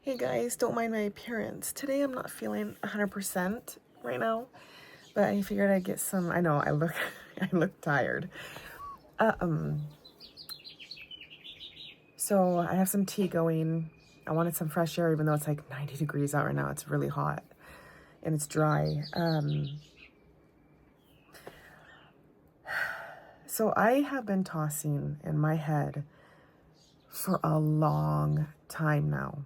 Hey guys, don't mind my appearance. Today I'm not feeling 100% right now, but I figured I'd get some, I know I look I look tired. So I have some tea going. I wanted some fresh air even though it's like 90 degrees out right now. It's really hot and it's dry. So I have been tossing in my head for a long time now.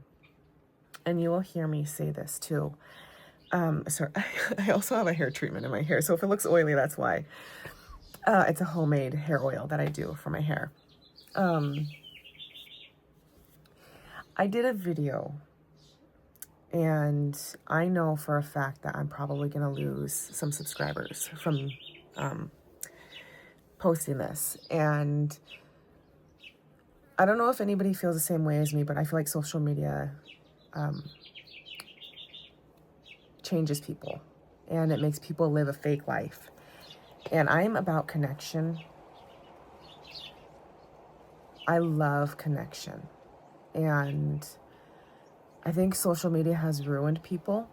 And you will hear me say this too. Sorry, I also have a hair treatment in my hair. So if it looks oily, that's why. It's a homemade hair oil that I do for my hair. I did a video and I know for a fact that I'm probably going to lose some subscribers from posting this. And I don't know if anybody feels the same way as me, but I feel like social media changes people and it makes people live a fake life. And I'm about connection. I love connection. And I think social media has ruined people.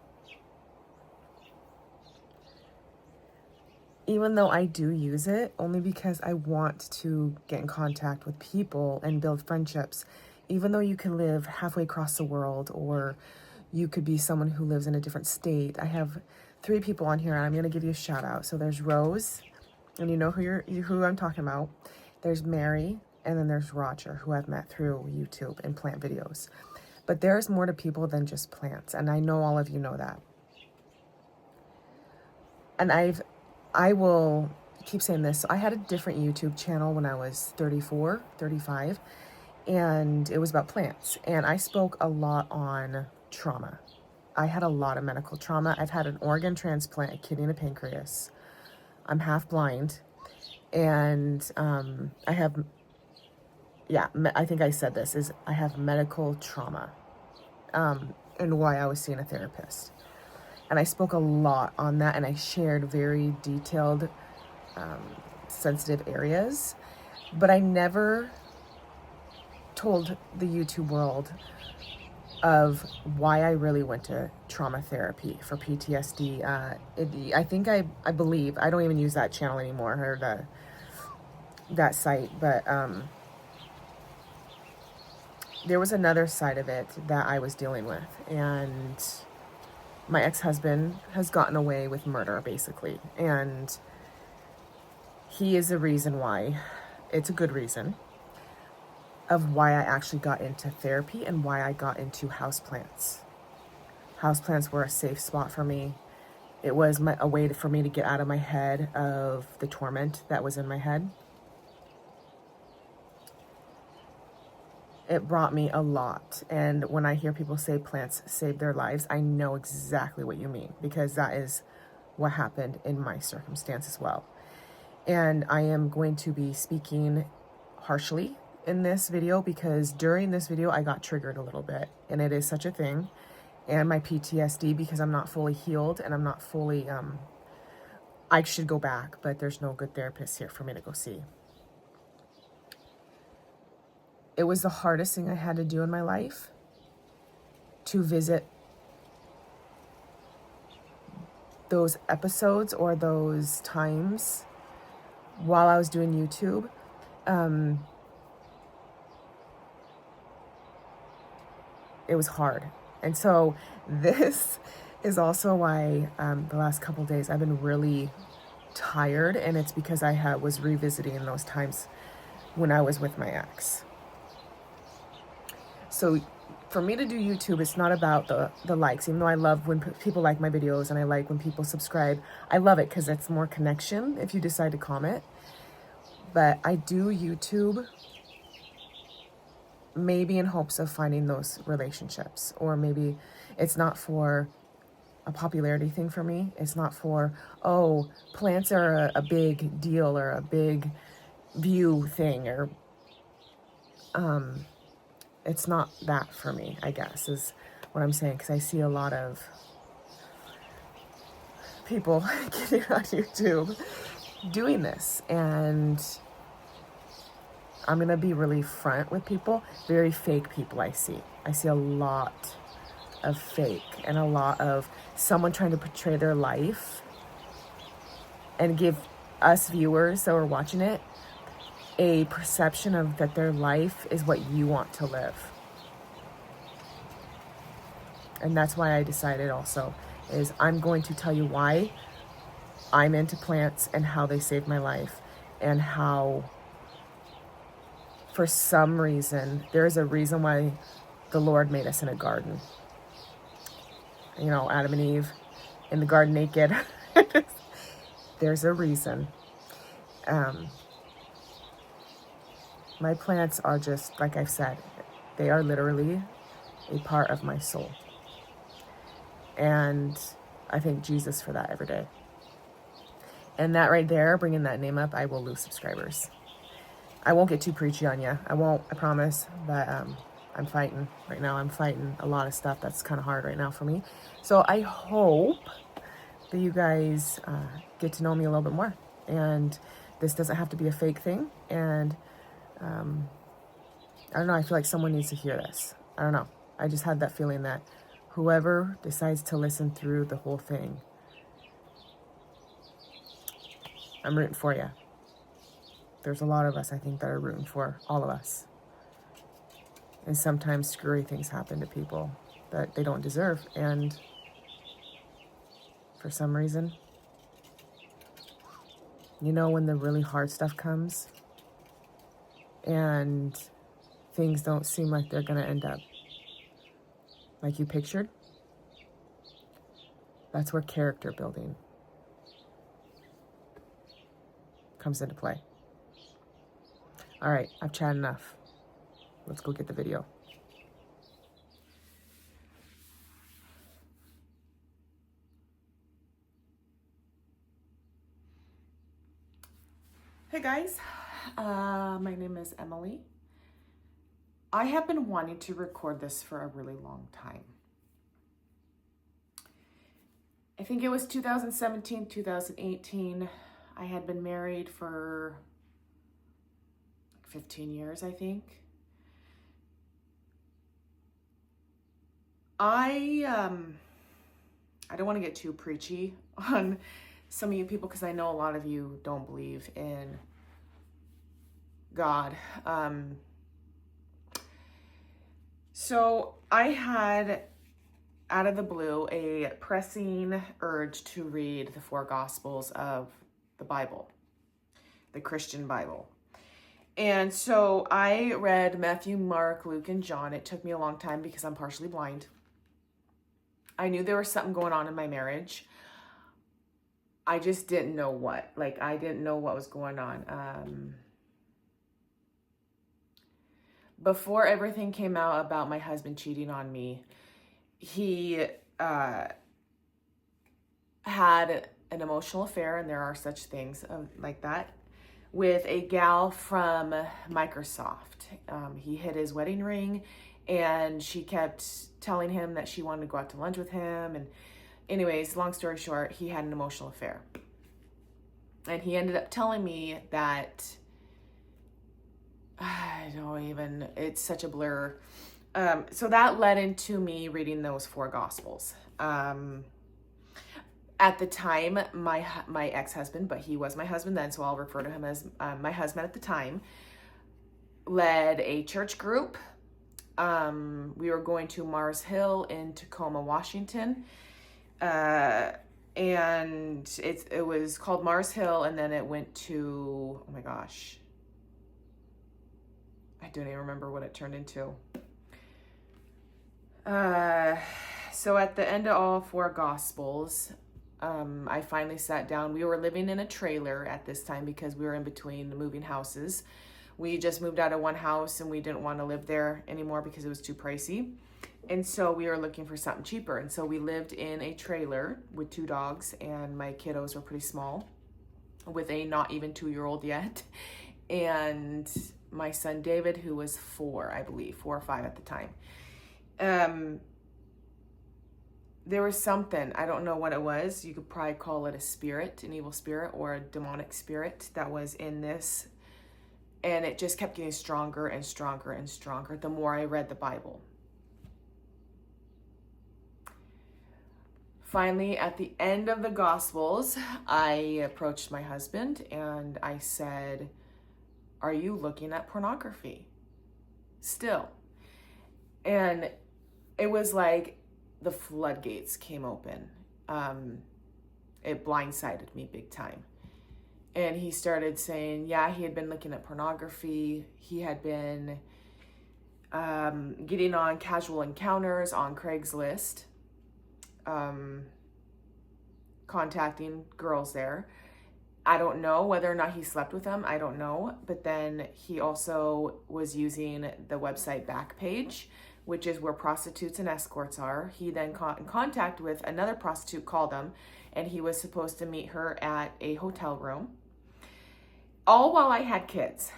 Even though I do use it, only because I want to get in contact with people and build friendships. Even though you can live halfway across the world, or you could be someone who lives in a different state. I have 3 people on here, and I'm going to give you a shout out. So there's Rose, and you know who I'm talking about. There's Mary, and then there's Roger, who I've met through YouTube and plant videos. But there's more to people than just plants, and I know all of you know that. And I will keep saying this. So I had a different YouTube channel when I was 34, 35, and it was about plants. And I spoke a lot on trauma. I had a lot of medical trauma. I've had an organ transplant, a kidney and a pancreas. I'm half blind. And I have, I think I said this, is I have medical trauma, and why I was seeing a therapist. And I spoke a lot on that, and I shared very detailed, sensitive areas. But I never told the YouTube world of why I really went to trauma therapy for PTSD. I believe, I don't even use that channel anymore, or that site, but there was another side of it that I was dealing with. And my ex-husband has gotten away with murder, basically. And he is the reason why, it's a good reason, of why I actually got into therapy and why I got into houseplants. Houseplants were a safe spot for me. It was a way for me to get out of my head of the torment that was in my head. It brought me a lot. And when I hear people say plants save their lives, I know exactly what you mean, because that is what happened in my circumstance as well. And I am going to be speaking harshly in this video, because during this video I got triggered a little bit, and it is such a thing. And my PTSD, because I'm not fully healed and I'm not fully, I should go back, but there's no good therapist here for me to go see. It was the hardest thing I had to do in my life, to visit those episodes or those times while I was doing YouTube. It was hard. And so this is also why the last couple of days I've been really tired, and it's because I was revisiting those times when I was with my ex. So for me to do YouTube, it's not about the likes, even though I love when people like my videos, and I like when people subscribe. I love it because it's more connection if you decide to comment. But I do YouTube maybe in hopes of finding those relationships, or maybe it's not for a popularity thing for me. It's not for, oh, plants are a big deal or a big view thing, or it's not that for me, I guess, is what I'm saying. Because I see a lot of people getting on YouTube doing this, and I'm going to be really front with people. Very fake people I see. I see a lot of fake and a lot of someone trying to portray their life and give us viewers that are watching it a perception of that their life is what you want to live. And that's why I decided also is I'm going to tell you why I'm into plants and how they saved my life, and how for some reason, there's a reason why the Lord made us in a garden. You know, Adam and Eve in the garden naked. There's a reason. My plants are just, like I've said, they are literally a part of my soul. And I thank Jesus for that every day. And that right there, bringing that name up, I will lose subscribers. I won't get too preachy on you. I won't, I promise. But I'm fighting right now. I'm fighting a lot of stuff that's kind of hard right now for me. So I hope that you guys get to know me a little bit more. And this doesn't have to be a fake thing. And I don't know. I feel like someone needs to hear this. I don't know. I just had that feeling that whoever decides to listen through the whole thing, I'm rooting for you. There's a lot of us, I think, that are rooting for all of us. And sometimes screwy things happen to people that they don't deserve. And for some reason, you know, when the really hard stuff comes and things don't seem like they're going to end up like you pictured, that's where character building comes into play. All right, I've chatted enough. Let's go get the video. Hey guys, my name is Emily. I have been wanting to record this for a really long time. I think it was 2017, 2018. I had been married for 15 years, I think. I don't want to get too preachy on some of you people because I know a lot of you don't believe in God. So I had, out of the blue, a pressing urge to read the 4 Gospels of the Bible, the Christian Bible. And so I read Matthew, Mark, Luke, and John. It took me a long time because I'm partially blind. I knew there was something going on in my marriage. I just didn't know what. Like, I didn't know what was going on. Before everything came out about my husband cheating on me, he had an emotional affair, and there are such things like that, with a gal from Microsoft. He hid his wedding ring, and she kept telling him that she wanted to go out to lunch with him. And anyways, long story short, he had an emotional affair. And he ended up telling me that, I don't even, it's such a blur. So that led into me reading those 4 Gospels. At the time, my ex-husband, but he was my husband then, so I'll refer to him as my husband at the time, led a church group. We were going to Mars Hill in Tacoma, Washington. And it was called Mars Hill, and then it went to, oh my gosh, I don't even remember what it turned into. So at the end of all 4 Gospels, I finally sat down. We were living in a trailer at this time because we were in between moving houses. We just moved out of one house and we didn't want to live there anymore because it was too pricey. And so we were looking for something cheaper. And so we lived in a trailer with 2 dogs, and my kiddos were pretty small, with a not even 2-year-old yet. And my son David, who was 4, I believe, 4 or 5 at the time. There was something, I don't know what it was. You could probably call it a spirit, an evil spirit, or a demonic spirit that was in this. And it just kept getting stronger and stronger and stronger the more I read the Bible. Finally, at the end of the Gospels, I approached my husband and I said, "Are you looking at pornography still?" And it was like the floodgates came open. It blindsided me big time. And he started saying, yeah, he had been looking at pornography. He had been getting on casual encounters on Craigslist, contacting girls there. I don't know whether or not he slept with them. I don't know. But then he also was using the website Backpage, which is where prostitutes and escorts are. He then got in contact with another prostitute, called him, and he was supposed to meet her at a hotel room. All while I had kids.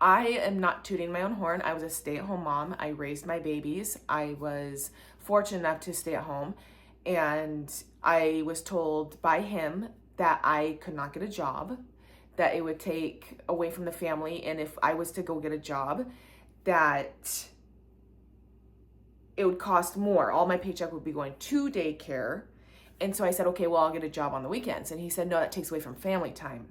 I am not tooting my own horn. I was a stay-at-home mom. I raised my babies. I was fortunate enough to stay at home. And I was told by him that I could not get a job, that it would take away from the family. And if I was to go get a job, that it would cost more. All my paycheck would be going to daycare. And so I said, okay, well, I'll get a job on the weekends. And he said, no, that takes away from family time.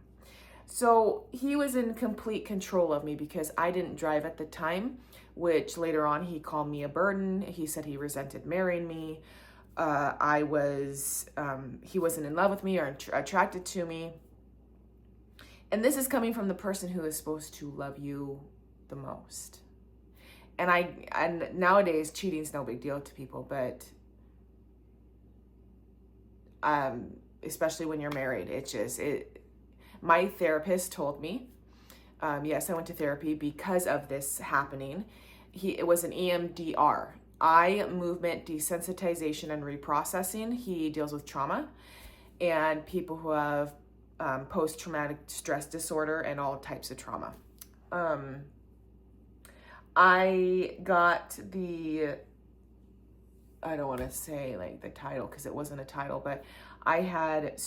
So he was in complete control of me because I didn't drive at the time, which later on he called me a burden. He said he resented marrying me. He wasn't in love with me or attracted to me. And this is coming from the person who is supposed to love you the most. And nowadays cheating is no big deal to people, but especially when you're married, my therapist told me, yes, I went to therapy because of this happening. It was an EMDR, eye movement desensitization and reprocessing. He deals with trauma and people who have post-traumatic stress disorder and all types of trauma. I got I don't want to say like the title because it wasn't a title, but I had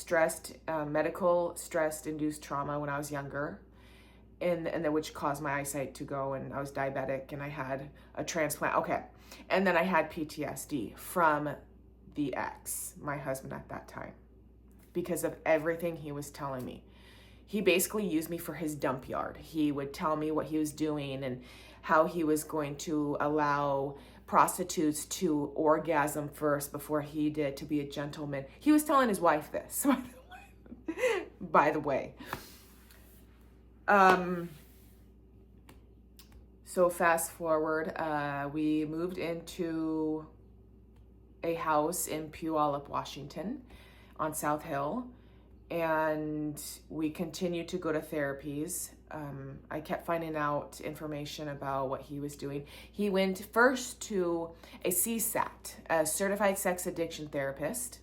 medical stress-induced trauma when I was younger, and which caused my eyesight to go, and I was diabetic, and I had a transplant. Okay, and then I had PTSD from the ex, my husband at that time, because of everything he was telling me. He basically used me for his dump yard. He would tell me what he was doing and how he was going to allow prostitutes to orgasm first before he did, to be a gentleman. He was telling his wife this, by the way. So fast forward, we moved into a house in Puyallup, Washington on South Hill, and we continued to go to therapies. I kept finding out information about what he was doing. He went first to a CSAT, a certified sex addiction therapist,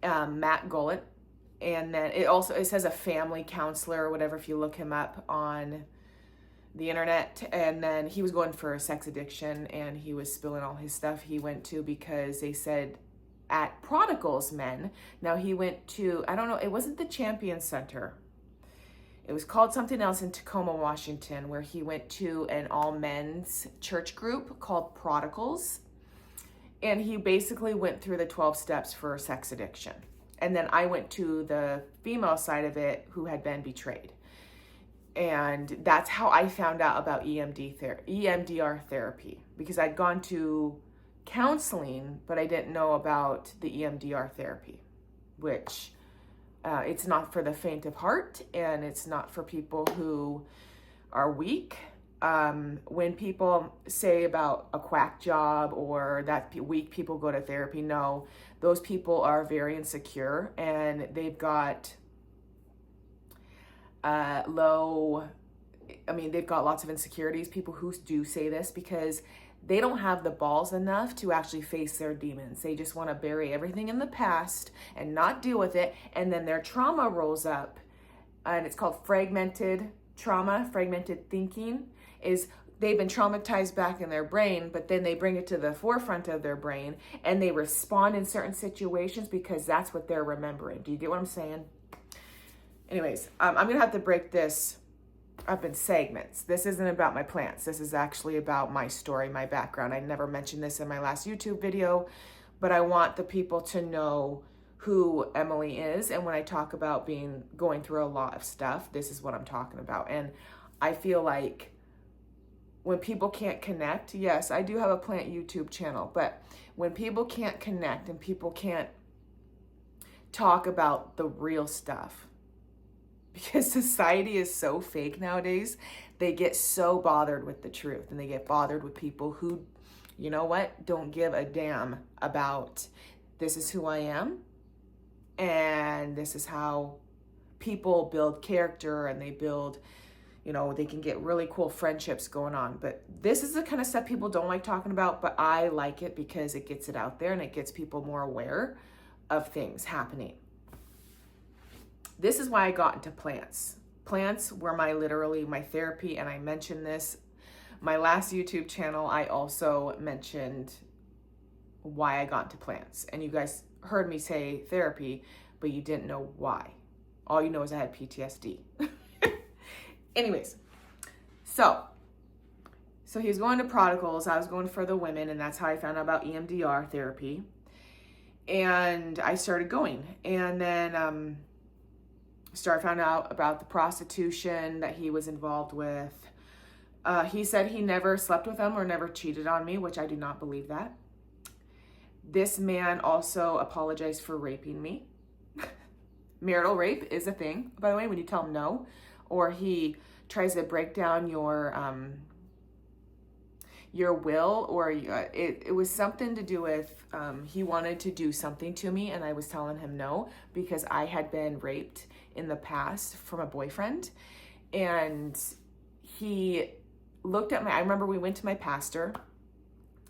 Matt Gullett. And then it says a family counselor or whatever if you look him up on the internet. And then he was going for sex addiction and he was spilling all his stuff. He went to, because they said at Prodigals Men. Now he went to, I don't know, it wasn't the Champion Center. It was called something else in Tacoma, Washington, where he went to an all-men's church group called Prodigals. And he basically went through the 12 steps for sex addiction. And then I went to the female side of it, who had been betrayed. And that's how I found out about EMDR therapy, because I'd gone to counseling, but I didn't know about the EMDR therapy, which it's not for the faint of heart, and it's not for people who are weak. When people say about a quack job or that weak people go to therapy, no, those people are very insecure and they've got they've got lots of insecurities, people who do say this, because they don't have the balls enough to actually face their demons. They just want to bury everything in the past and not deal with it. And then their trauma rolls up, and it's called fragmented trauma, fragmented thinking. Is they've been traumatized back in their brain, but then they bring it to the forefront of their brain and they respond in certain situations because that's what they're remembering. Do you get what I'm saying? Anyways, I'm going to have to break this up in segments. This isn't about my plants. This is actually about my story, my background. I never mentioned this in my last YouTube video, but I want the people to know who Emily is. And when I talk about going through a lot of stuff, this is what I'm talking about. And I feel like when people can't connect, yes, I do have a plant YouTube channel, but when people can't connect and people can't talk about the real stuff, because society is so fake nowadays, they get so bothered with the truth, and they get bothered with people who, you know what, don't give a damn about this is who I am, and this is how people build character, and they build, they can get really cool friendships going on. But this is the kind of stuff people don't like talking about, but I like it because it gets it out there and it gets people more aware of things happening. This is why I got into plants. Plants were my therapy, and I mentioned this. My last YouTube channel, I also mentioned why I got into plants. And you guys heard me say therapy, but you didn't know why. All you know is I had PTSD. Anyways, so he was going to prodigals, I was going for the women, and that's how I found out about EMDR therapy. And I started going, and then found out about the prostitution that he was involved with. He said he never slept with them or never cheated on me, which I do not believe that. This man also apologized for raping me. Marital rape is a thing, by the way, when you tell him no, or he tries to break down your will, or it was something to do with he wanted to do something to me, and I was telling him no because I had been raped in the past from a boyfriend. And he looked at I remember we went to my pastor,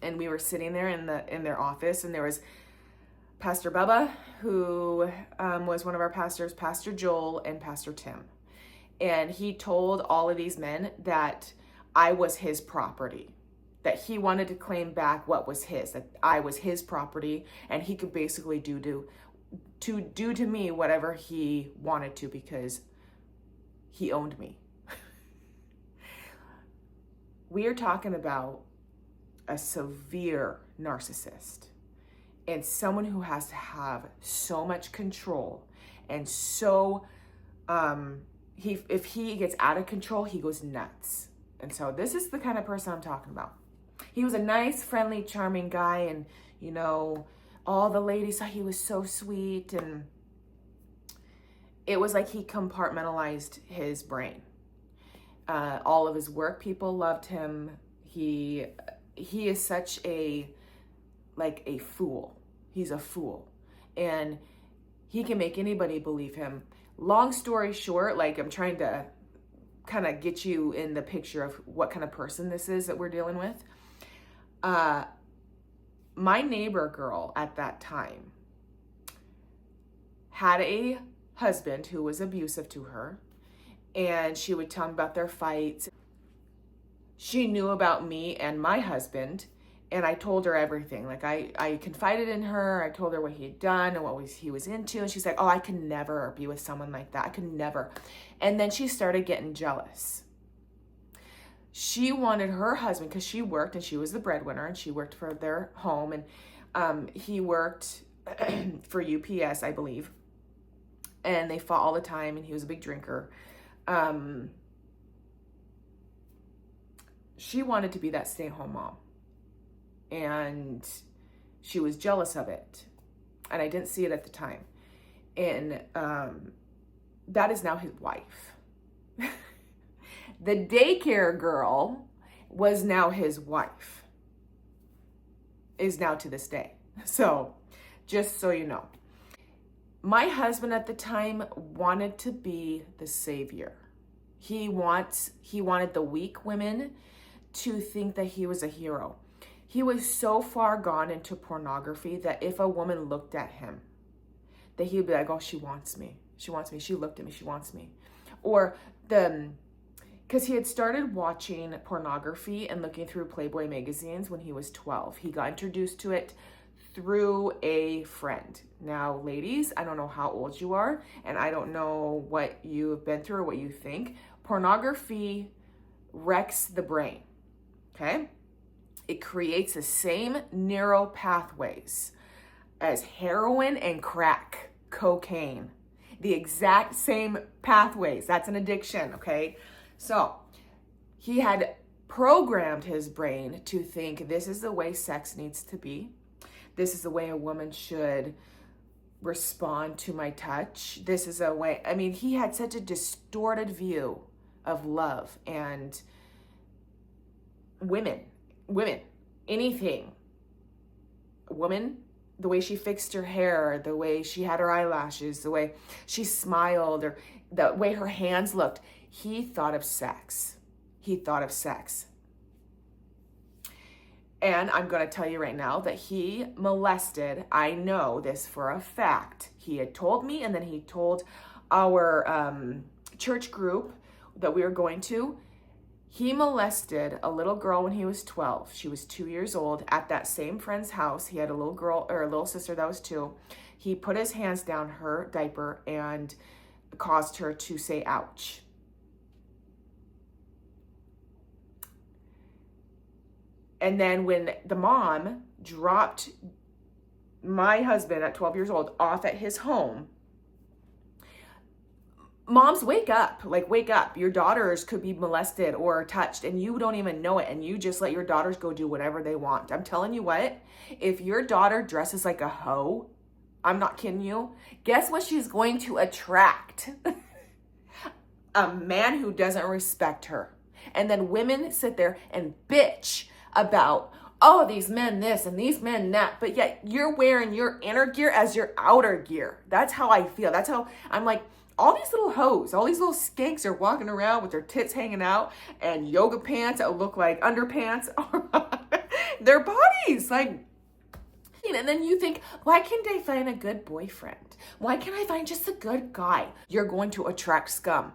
and we were sitting there in their office, and there was Pastor Bubba, who was one of our pastors, Pastor Joel, and Pastor Tim. And he told all of these men that I was his property, that he wanted to claim back what was his, that I was his property, and he could basically do to me whatever he wanted to because he owned me. We are talking about a severe narcissist, and someone who has to have so much control, and so if he gets out of control, he goes nuts. And so this is the kind of person I'm talking about. He was a nice, friendly, charming guy, and all the ladies thought he was so sweet, and it was like he compartmentalized his brain. All of his work people loved him. He is such a fool. He's a fool, and he can make anybody believe him. Long story short, I'm trying to kind of get you in the picture of what kind of person this is that we're dealing with. My neighbor girl at that time had a husband who was abusive to her, and she would tell me about their fights. She knew about me and my husband, and I told her everything. I confided in her. I told her what he had done and what he was into, and she's like, oh, I could never be with someone like that. I could never. And then she started getting jealous. She wanted her husband, because she worked and she was the breadwinner, and she worked for their home, and he worked for UPS, I believe, and they fought all the time, and he was a big drinker. She wanted to be that stay-at-home mom, and she was jealous of it, and I didn't see it at the time. And that is now his wife. The daycare girl was now his wife, is now to this day. So just so you know, my husband at the time wanted to be the savior. He wanted the weak women to think that he was a hero. He was so far gone into pornography that if a woman looked at him, that he would be like, oh, she wants me. She wants me. She looked at me. She wants me. Or because he had started watching pornography and looking through Playboy magazines when he was 12. He got introduced to it through a friend. Now, ladies, I don't know how old you are, and I don't know what you've been through or what you think. Pornography wrecks the brain, okay? It creates the same neural pathways as heroin and crack cocaine. The exact same pathways. That's an addiction, okay? So he had programmed his brain to think this is the way sex needs to be. This is the way a woman should respond to my touch. This is a way, I mean, he had such a distorted view of love and women, anything. A woman, the way she fixed her hair, the way she had her eyelashes, the way she smiled, or the way her hands looked. He thought of sex. He thought of sex. And I'm going to tell you right now that he molested, I know this for a fact. He had told me, and then he told our church group that we were going to. He molested a little girl when he was 12. She was 2 years old at that same friend's house. He had a little girl, or a little sister that was 2. He put his hands down her diaper and caused her to say ouch. And then when the mom dropped my husband at 12 years old off at his home, moms, wake up. Like, wake up. Your daughters could be molested or touched and you don't even know it, and you just let your daughters go do whatever they want. I'm telling you what, if your daughter dresses like a hoe, I'm not kidding you, guess what she's going to attract? A man who doesn't respect her. And then women sit there and bitch about, oh, these men this and these men that, but yet you're wearing your inner gear as your outer gear. That's how I feel. That's how I'm like, all these little hoes, all these little skanks are walking around with their tits hanging out and yoga pants that look like underpants on their bodies. Like, and then you think, why can't I find a good boyfriend? Why can't I find just a good guy? You're going to attract scum.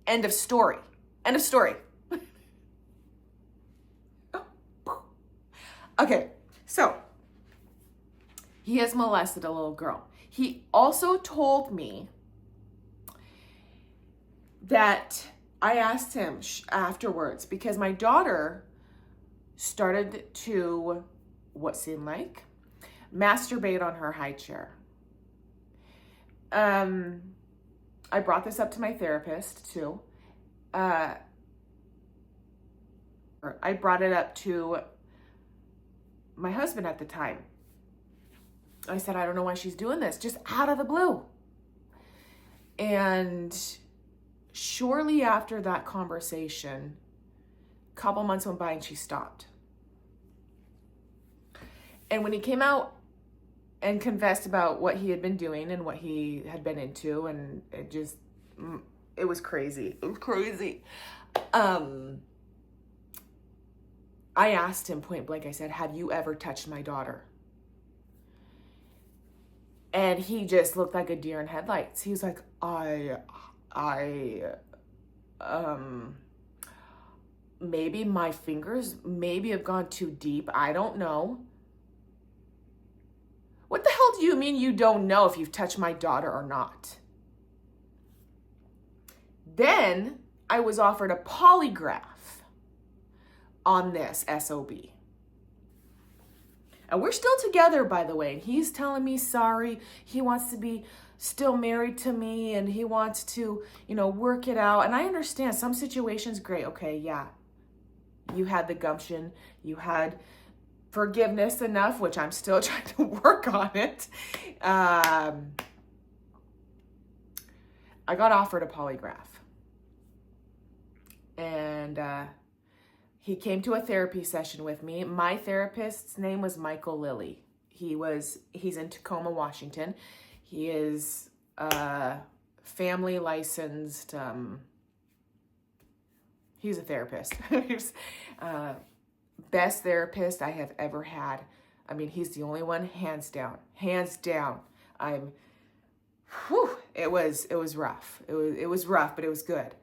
End of story. End of story. Okay, so he has molested a little girl. He also told me that I asked him afterwards, because my daughter started to, what seemed like, masturbate on her high chair. I brought this up to my therapist too. I brought it up to my husband at the time. I said, I don't know why she's doing this, just out of the blue. And shortly after that conversation, a couple months went by and she stopped. And when he came out and confessed about what he had been doing and what he had been into, and it was crazy. It was crazy. I asked him point blank, I said, have you ever touched my daughter? And he just looked like a deer in headlights. He was like, maybe my fingers maybe have gone too deep. I don't know. What the hell do you mean you don't know if you've touched my daughter or not? Then I was offered a polygraph on this SOB. And we're still together, by the way. And he's telling me sorry. He wants to be still married to me, and he wants to, work it out. And I understand some situations, great. Okay, yeah. You had the gumption. You had forgiveness enough, which I'm still trying to work on it. I got offered a polygraph. And he came to a therapy session with me. My therapist's name was Michael Lilly. He's in Tacoma, Washington. He is family licensed. He's a therapist. He's best therapist I have ever had. I mean, he's the only one, hands down. Hands down. It was rough. It was rough, but it was good.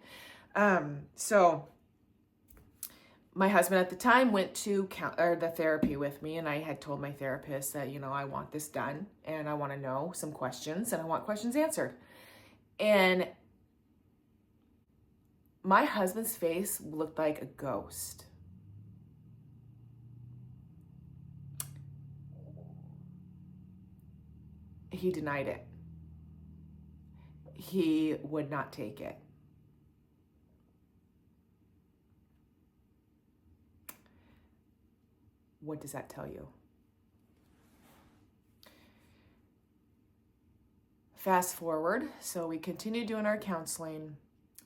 So my husband at the time went to the therapy with me, and I had told my therapist that, I want this done, and I want to know some questions, and I want questions answered. And my husband's face looked like a ghost. he denied it. He would not take it. What does that tell you? Fast forward, so we continued doing our counseling.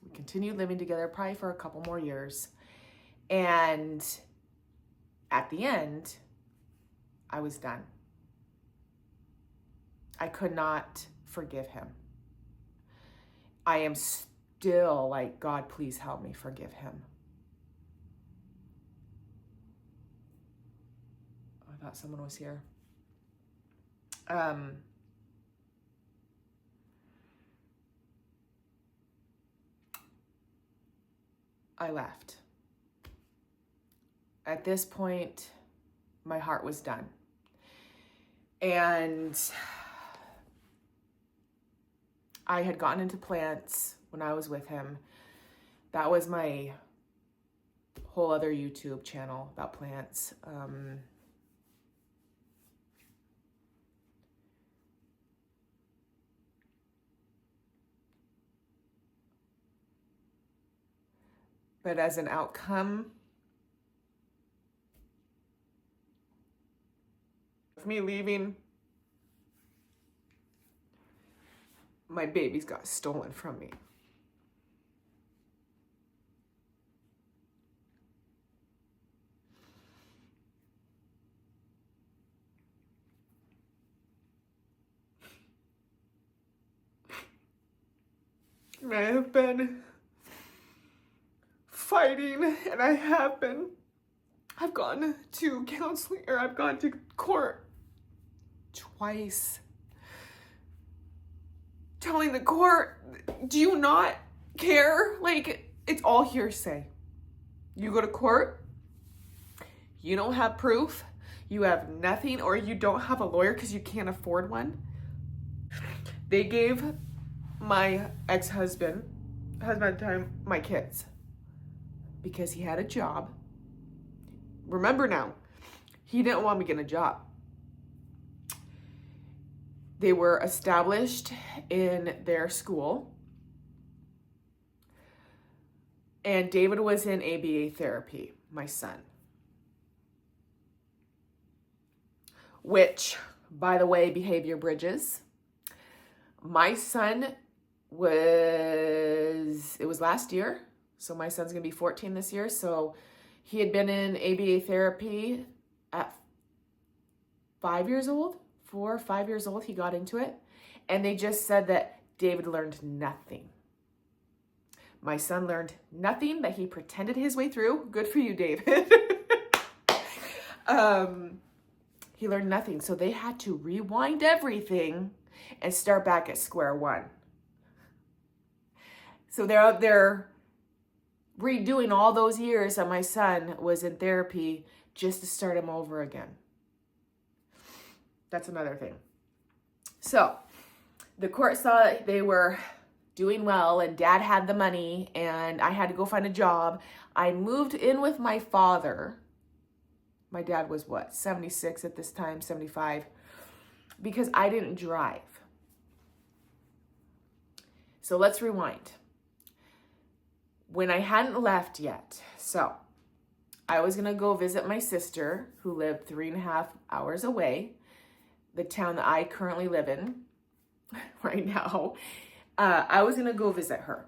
We continued living together probably for a couple more years. And at the end, I was done. I could not forgive him. I am still like, God, please help me forgive him. I thought someone was here. I left. At this point, my heart was done. And I had gotten into plants when I was with him. That was my whole other YouTube channel about plants. But as an outcome of me leaving, my babies got stolen from me. I have been fighting, and I've gone to counseling, or I've gone to court twice, telling the court, do you not care? Like, it's all hearsay. You go to court, you don't have proof, you have nothing, or you don't have a lawyer because you can't afford one. They gave my ex-husband, husband at the time, my kids, because he had a job. Remember now, he didn't want me getting a job. They were established in their school. And David was in ABA therapy, my son. Which, by the way, behavior bridges. My son it was last year. So my son's gonna be 14 this year. So he had been in ABA therapy at 5 years old, 4 or 5 years old, he got into it. And they just said that David learned nothing. My son learned nothing, that he pretended his way through. Good for you, David. He learned nothing. So they had to rewind everything and start back at square one. So they're out there redoing all those years that my son was in therapy just to start him over again. That's another thing. So the court saw that they were doing well and dad had the money and I had to go find a job. I moved in with my father. My dad was 76 at this time, 75, because I didn't drive. So let's rewind. When I hadn't left yet, so I was gonna go visit my sister who lived 3.5 hours away, the town that I currently live in right now. I was gonna go visit her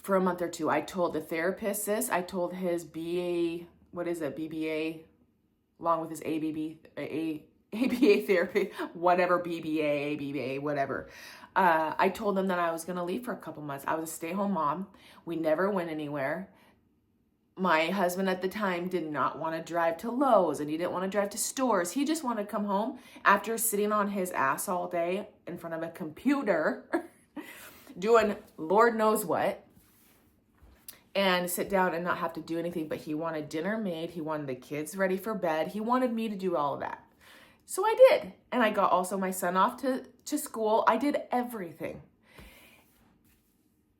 for a month or two. I told the therapist this, I told his BBA, along with his ABA therapy, whatever, BBA, whatever. I told them that I was going to leave for a couple months. I was a stay-home mom. We never went anywhere. My husband at the time did not want to drive to Lowe's and he didn't want to drive to stores. He just wanted to come home after sitting on his ass all day in front of a computer doing Lord knows what, and sit down and not have to do anything. But he wanted dinner made. He wanted the kids ready for bed. He wanted me to do all of that. So I did. And I got also my son off to school. I did everything.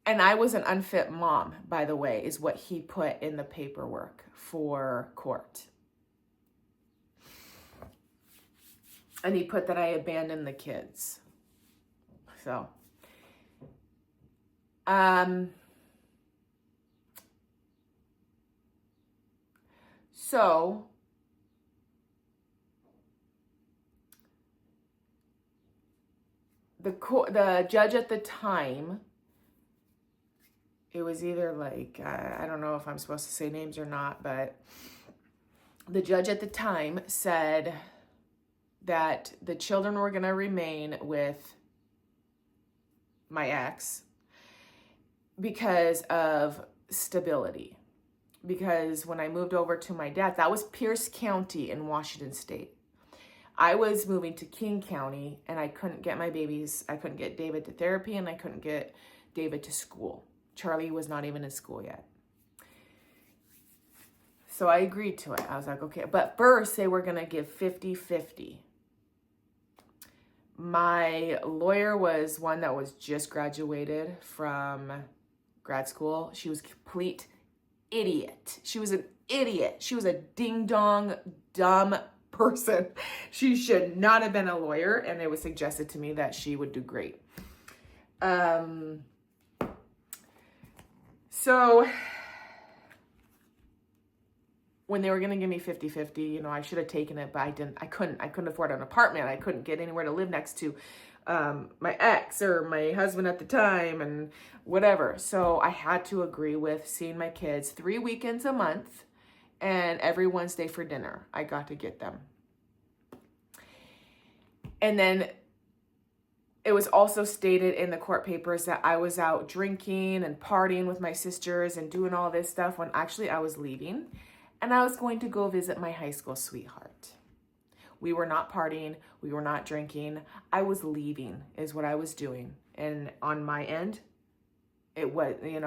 And I was an unfit mom, by the way, is what he put in the paperwork for court. And he put that I abandoned the kids. So, so the judge at the time, it was either like, I don't know if I'm supposed to say names or not, but the judge at the time said that the children were going to remain with my ex because of stability. Because when I moved over to my dad, that was Pierce County in Washington State. I was moving to King County, and I couldn't get my babies. I couldn't get David to therapy, and I couldn't get David to school. Charlie was not even in school yet. So I agreed to it. I was like, okay. But first, they were going to give 50-50. My lawyer was one that was just graduated from grad school. She was a complete idiot. She was an idiot. She was a ding-dong, dumb person. She should not have been a lawyer, and it was suggested to me that she would do great. So when they were going to give me 50-50, I should have taken it, but I couldn't afford an apartment. I couldn't get anywhere to live next to my ex or my husband at the time and whatever. So I had to agree with seeing my kids 3 weekends a month, and every Wednesday for dinner, I got to get them. And then it was also stated in the court papers that I was out drinking and partying with my sisters and doing all this stuff when actually I was leaving. And I was going to go visit my high school sweetheart. We were not partying. We were not drinking. I was leaving is what I was doing. And on my end, it was, it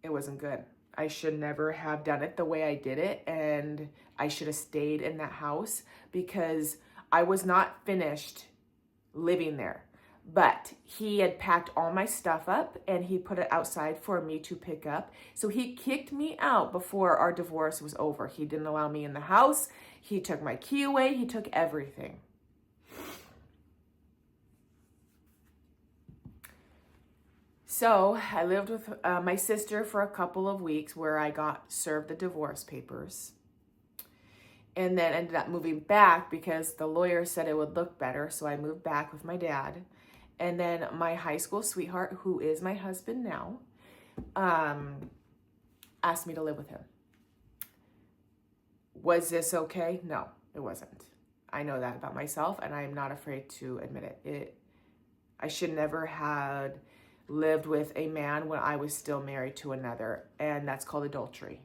wasn't good. I should never have done it the way I did it. And I should have stayed in that house because I was not finished living there. But he had packed all my stuff up and he put it outside for me to pick up. So he kicked me out before our divorce was over. He didn't allow me in the house. He took my key away. He took everything. So I lived with my sister for a couple of weeks where I got served the divorce papers. And then ended up moving back because the lawyer said it would look better. So I moved back with my dad. And then my high school sweetheart, who is my husband now, asked me to live with him. Was this okay? No, it wasn't. I know that about myself, and I am not afraid to admit it. I should never have lived with a man when I was still married to another, and that's called adultery.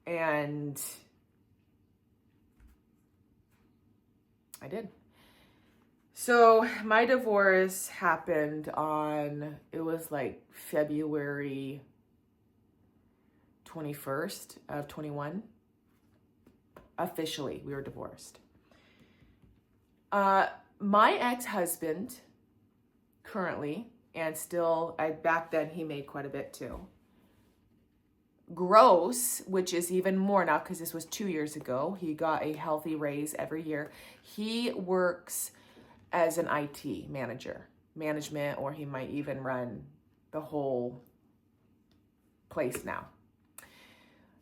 And I did. So my divorce happened on, it was like February 21st of 21. Officially, we were divorced. My ex-husband currently, and still, back then he made quite a bit too. Gross, which is even more now because this was 2 years ago. He got a healthy raise every year. He works as an IT management, or he might even run the whole place now.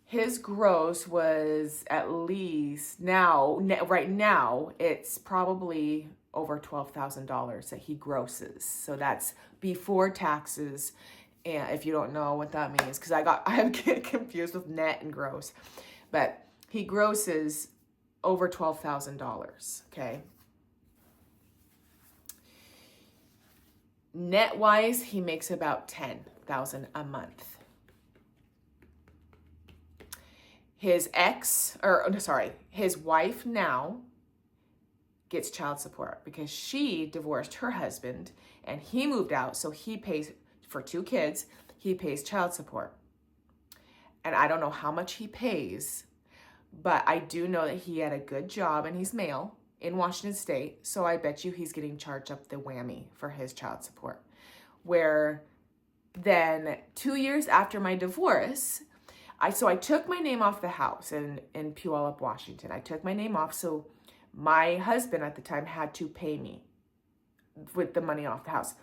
His gross was at least right now, it's probably over $12,000 that he grosses. So that's before taxes. And if you don't know what that means, because I get confused with net and gross, but he grosses over $12,000. Okay. Net wise, he makes about $10,000 a month. His wife now gets child support because she divorced her husband and he moved out. So he pays for 2 kids, he pays child support. And I don't know how much he pays, but I do know that he had a good job and he's male in Washington State. So I bet you he's getting charged up the whammy for his child support. Where then 2 years after my divorce, I took my name off the house in Puyallup, Washington. I took my name off, so my husband at the time had to pay me with the money off the house,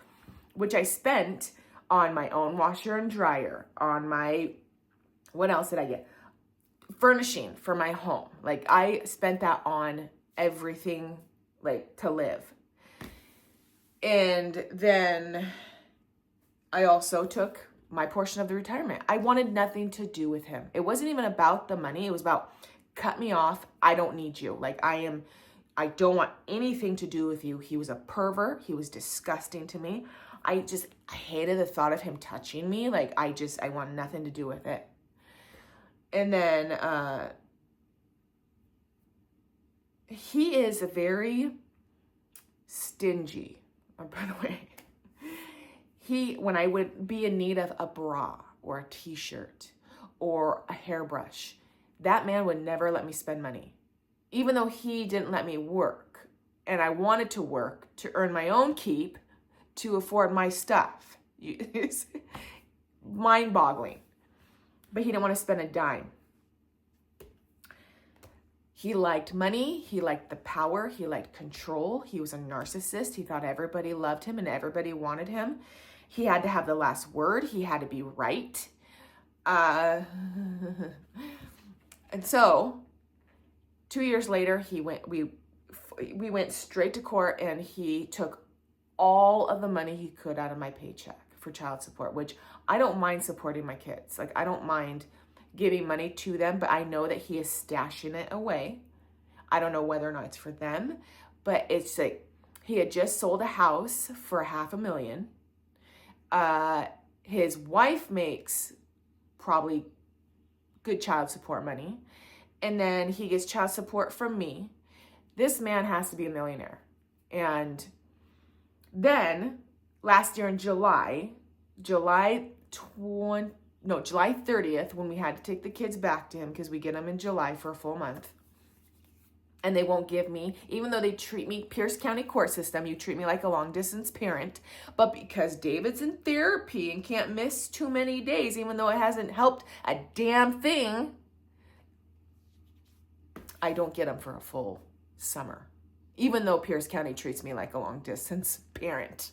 which I spent on my own washer and dryer, on my, what else did I get? Furnishing for my home. Like, I spent that on everything, like, to live. And then I also took my portion of the retirement. I wanted nothing to do with him. It wasn't even about the money. It was about, cut me off. I don't need you. Like, I don't want anything to do with you. He was a pervert. He was disgusting to me. I hated the thought of him touching me. Like, I want nothing to do with it. And then he is very stingy, by the way. When I would be in need of a bra or a t-shirt or a hairbrush, that man would never let me spend money. Even though he didn't let me work, and I wanted to work to earn my own keep to afford my stuff. It's mind-boggling. But he didn't want to spend a dime. He liked money. He liked the power. He liked control. He was a narcissist. He thought everybody loved him and everybody wanted him. He had to have the last word. He had to be right. And so 2 years later, we went straight to court, and he took all of the money he could out of my paycheck for child support, which I don't mind supporting my kids. Like, I don't mind giving money to them, but I know that he is stashing it away. I don't know whether or not it's for them, but it's like, he had just sold a house for $500,000. His wife makes probably good child support money. And then he gets child support from me. This man has to be a millionaire. And then last year in July 30th, when we had to take the kids back to him, because we get them in July for a full month, and they won't give me, even though they treat me, Pierce County court system, you treat me like a long distance parent, but because David's in therapy and can't miss too many days, even though it hasn't helped a damn thing, I don't get him for a full summer, even though Pierce County treats me like a long distance parent.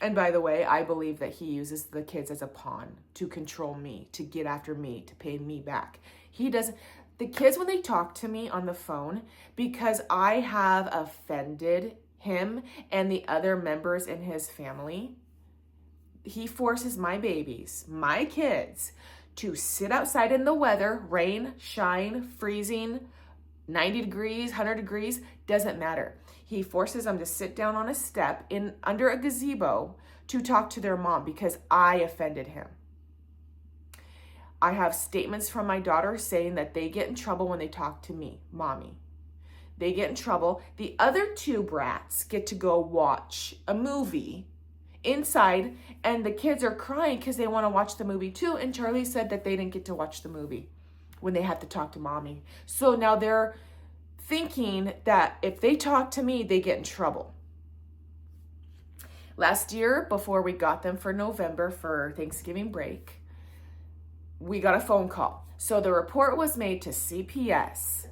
And by the way, I believe that he uses the kids as a pawn to control me, to get after me, to pay me back. He doesn't, the kids, when they talk to me on the phone, because I have offended him and the other members in his family, he forces my babies, my kids, to sit outside in the weather, rain, shine, freezing, 90 degrees, 100 degrees, doesn't matter. He forces them to sit down on a step under a gazebo to talk to their mom because I offended him. I have statements from my daughter saying that they get in trouble when they talk to me, mommy. They get in trouble. The other two brats get to go watch a movie inside, and the kids are crying because they want to watch the movie too. And Charlie said that they didn't get to watch the movie when they had to talk to mommy. So now they're thinking that if they talk to me, they get in trouble. Last year, before we got them for November for Thanksgiving break, we got a phone call. So the report was made to CPS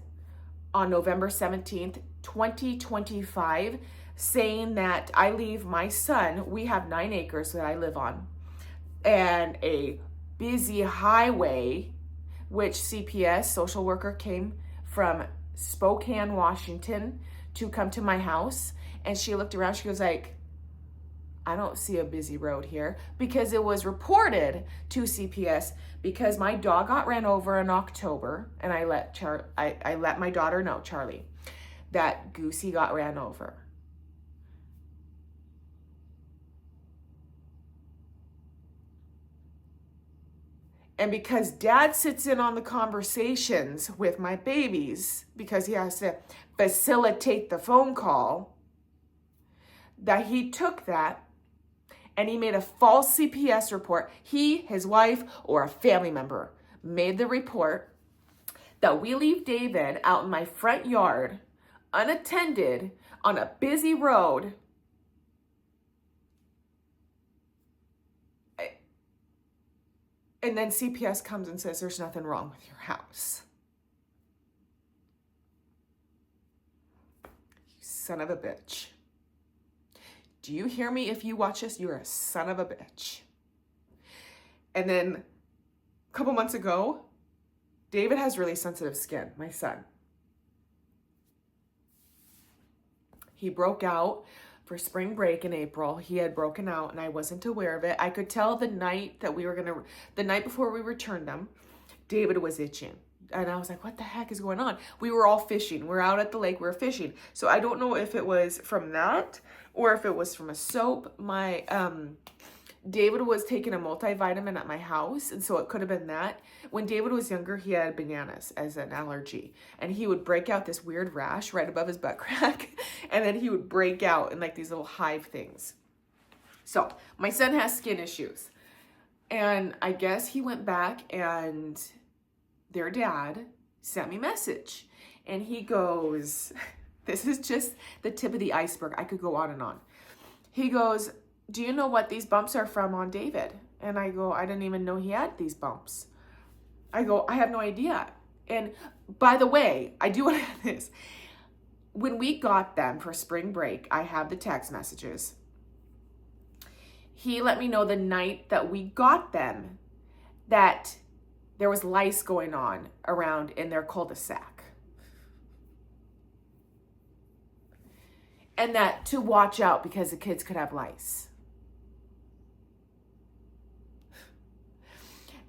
on November 17th, 2025, saying that I leave my son, we have 9 acres that I live on, and a busy highway, which CPS, social worker, came from Spokane, Washington to come to my house. And she looked around, she goes like, I don't see a busy road here, because it was reported to CPS because my dog got ran over in October, and I let my daughter know, Charlie, that Goosey got ran over. And because dad sits in on the conversations with my babies, because he has to facilitate the phone call, that he took that and he made a false CPS report. He, his wife, or a family member made the report that we leave David out in my front yard, unattended, on a busy road. And then CPS comes and says, there's nothing wrong with your house. You son of a bitch. Do you hear me? If you watch this, you're a son of a bitch. And then a couple months ago, David has really sensitive skin, my son. He broke out for spring break in April. He had broken out and I wasn't aware of it. I could tell the night before we returned him, David was itching. And I was like, what the heck is going on? We were all fishing. We're out at the lake, we're fishing. So I don't know if it was from that or if it was from a soap. David was taking a multivitamin at my house, and so it could have been that. When David was younger, he had bananas as an allergy, and he would break out this weird rash right above his butt crack, and then he would break out in like these little hive things. So my son has skin issues, and I guess he went back and their dad sent me a message, and he goes, this is just the tip of the iceberg. I could go on and on. He goes, do you know what these bumps are from on David? And I go, I didn't even know he had these bumps. I go, I have no idea. And by the way, I do want to add this. When we got them for spring break, I have the text messages. He let me know the night that we got them that there was lice going on around in their cul-de-sac. And that to watch out because the kids could have lice.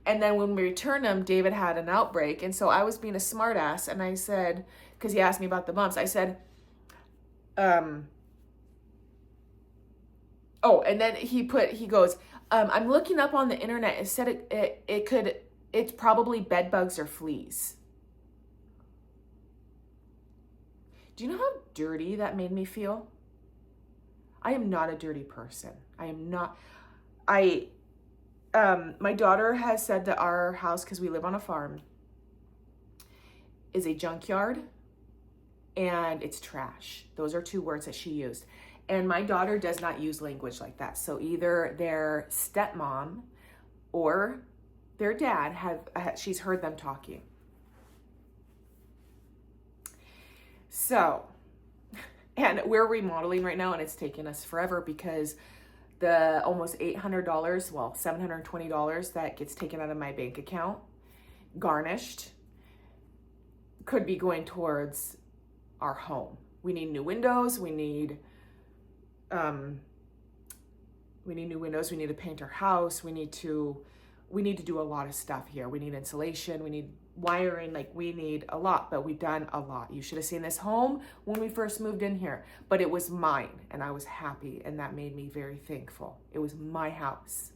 And then when we returned him, David had an outbreak. And so I was being a smartass. And I said, because he asked me about the bumps, I said, and then he goes, I'm looking up on the internet. It said it's probably bed bugs or fleas. Do you know how dirty that made me feel? I am not a dirty person. My daughter has said that our house, because we live on a farm, is a junkyard and it's trash. Those are two words that she used. And my daughter does not use language like that. So either their stepmom or their dad she's heard them talking. So, and we're remodeling right now and it's taken us forever because the almost $800, well, $720 that gets taken out of my bank account, garnished, could be going towards our home. We need new windows. We need new windows. We need to paint our house. We need to do a lot of stuff here. We need insulation. We need wiring. Like, we need a lot, but we've done a lot. You should have seen this home when we first moved in here, but it was mine and I was happy and that made me very thankful. It was my house.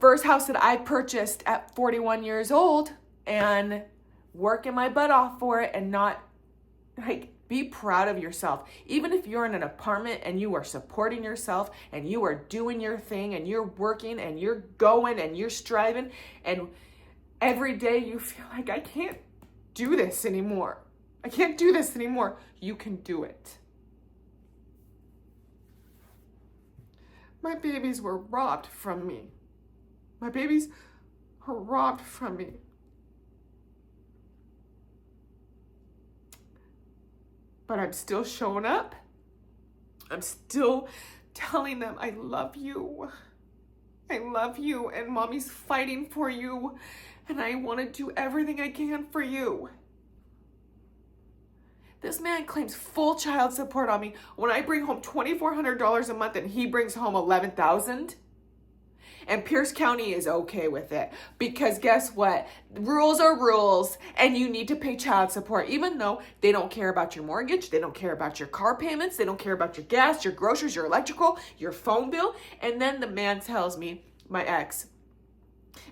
First house that I purchased at 41 years old and working my butt off for it, and not like, be proud of yourself. Even if you're in an apartment and you are supporting yourself and you are doing your thing and you're working and you're going and you're striving, and every day you feel like, I can't do this anymore. I can't do this anymore. You can do it. My babies were robbed from me. My babies were robbed from me. But I'm still showing up. I'm still telling them, I love you. I love you, and mommy's fighting for you, and I want to do everything I can for you. This man claims full child support on me when I bring home $2,400 a month and he brings home $11,000. And Pierce County is okay with it because guess what? Rules are rules, and you need to pay child support, even though they don't care about your mortgage. They don't care about your car payments. They don't care about your gas, your groceries, your electrical, your phone bill. And then the man tells me, my ex,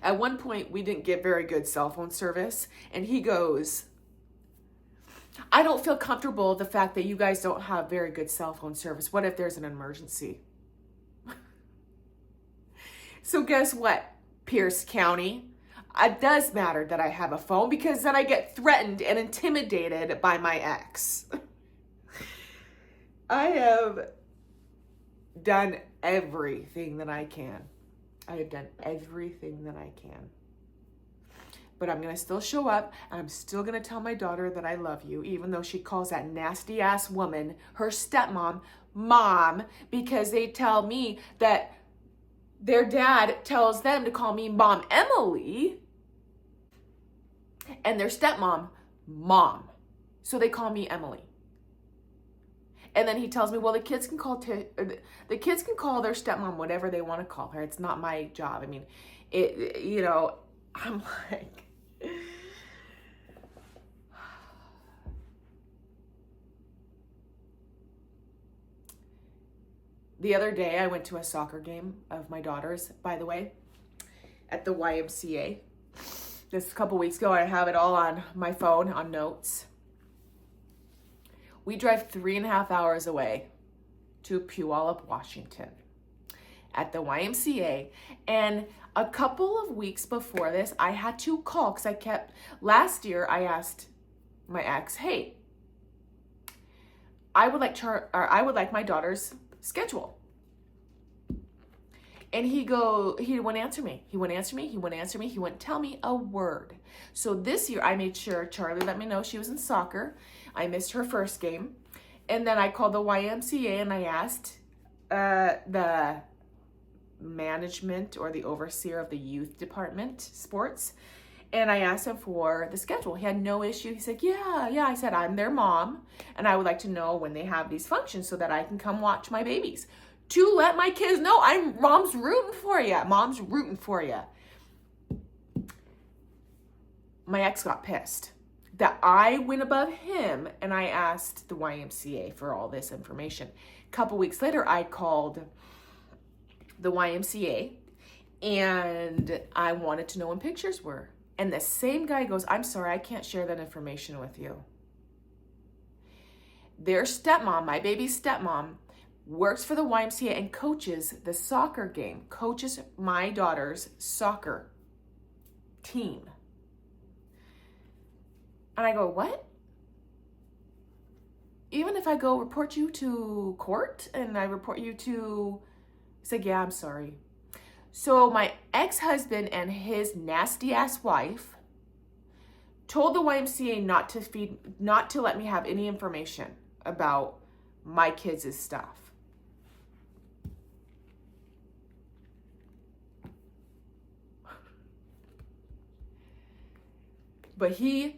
at one point we didn't get very good cell phone service. And he goes, I don't feel comfortable with the fact that you guys don't have very good cell phone service. What if there's an emergency? So guess what, Pierce County? It does matter that I have a phone because then I get threatened and intimidated by my ex. I have done everything that I can I have done everything that I can. But I'm going to still show up, and I'm still going to tell my daughter that I love you, even though she calls that nasty ass woman, her stepmom, mom, because they tell me that their dad tells them to call me Mom Emily, and their stepmom, Mom. So they call me Emily. And then he tells me, well, the kids can call their stepmom whatever they want to call her. It's not my job. I mean, I'm like, the other day I went to a soccer game of my daughter's, by the way, at the YMCA. This a couple weeks ago. I have it all on my phone on notes. We drive 3.5 hours away to Puyallup, Washington at the YMCA. And a couple of weeks before this, I had to call because last year I asked my ex, hey, I would like my daughter's schedule. And he wouldn't answer me. He wouldn't tell me a word. So this year I made sure Charlie let me know she was in soccer. I missed her first game. And then I called the YMCA and I asked the management or the overseer of the youth department, sports, and I asked him for the schedule. He had no issue. He said, yeah. I said, I'm their mom, and I would like to know when they have these functions so that I can come watch my babies. To let my kids know mom's rooting for you. Mom's rooting for you. My ex got pissed that I went above him and I asked the YMCA for all this information. A couple weeks later, I called the YMCA and I wanted to know when pictures were. And the same guy goes, I'm sorry, I can't share that information with you. Their stepmom, my baby's stepmom, works for the YMCA and coaches the soccer game, coaches my daughter's soccer team. And I go, what? Even if I go report you to court and I report you to, he's like, yeah, I'm sorry. So my ex-husband and his nasty ass wife told the YMCA not to let me have any information about my kids' stuff. But me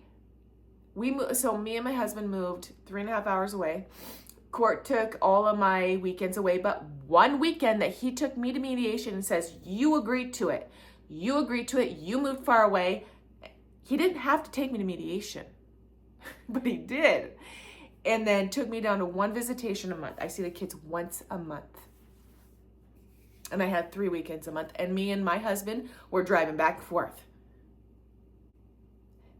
and my husband moved 3.5 hours away. Court took all of my weekends away, but one weekend that he took me to mediation and says, you agreed to it. You moved far away. He didn't have to take me to mediation, but he did. And then took me down to one visitation a month. I see the kids once a month. And I had 3 weekends a month. And me and my husband were driving back and forth.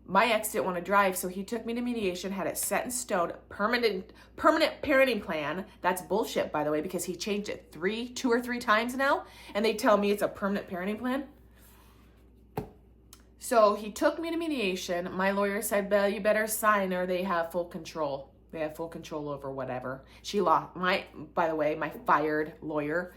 My ex didn't want to drive, so he took me to mediation, had it set in stone, permanent parenting plan. That's bullshit, by the way, because he changed it 2 or 3 times now, and they tell me it's a permanent parenting plan. So he took me to mediation. My lawyer said, Belle, you better sign or they have full control. They have full control over whatever. By the way, my fired lawyer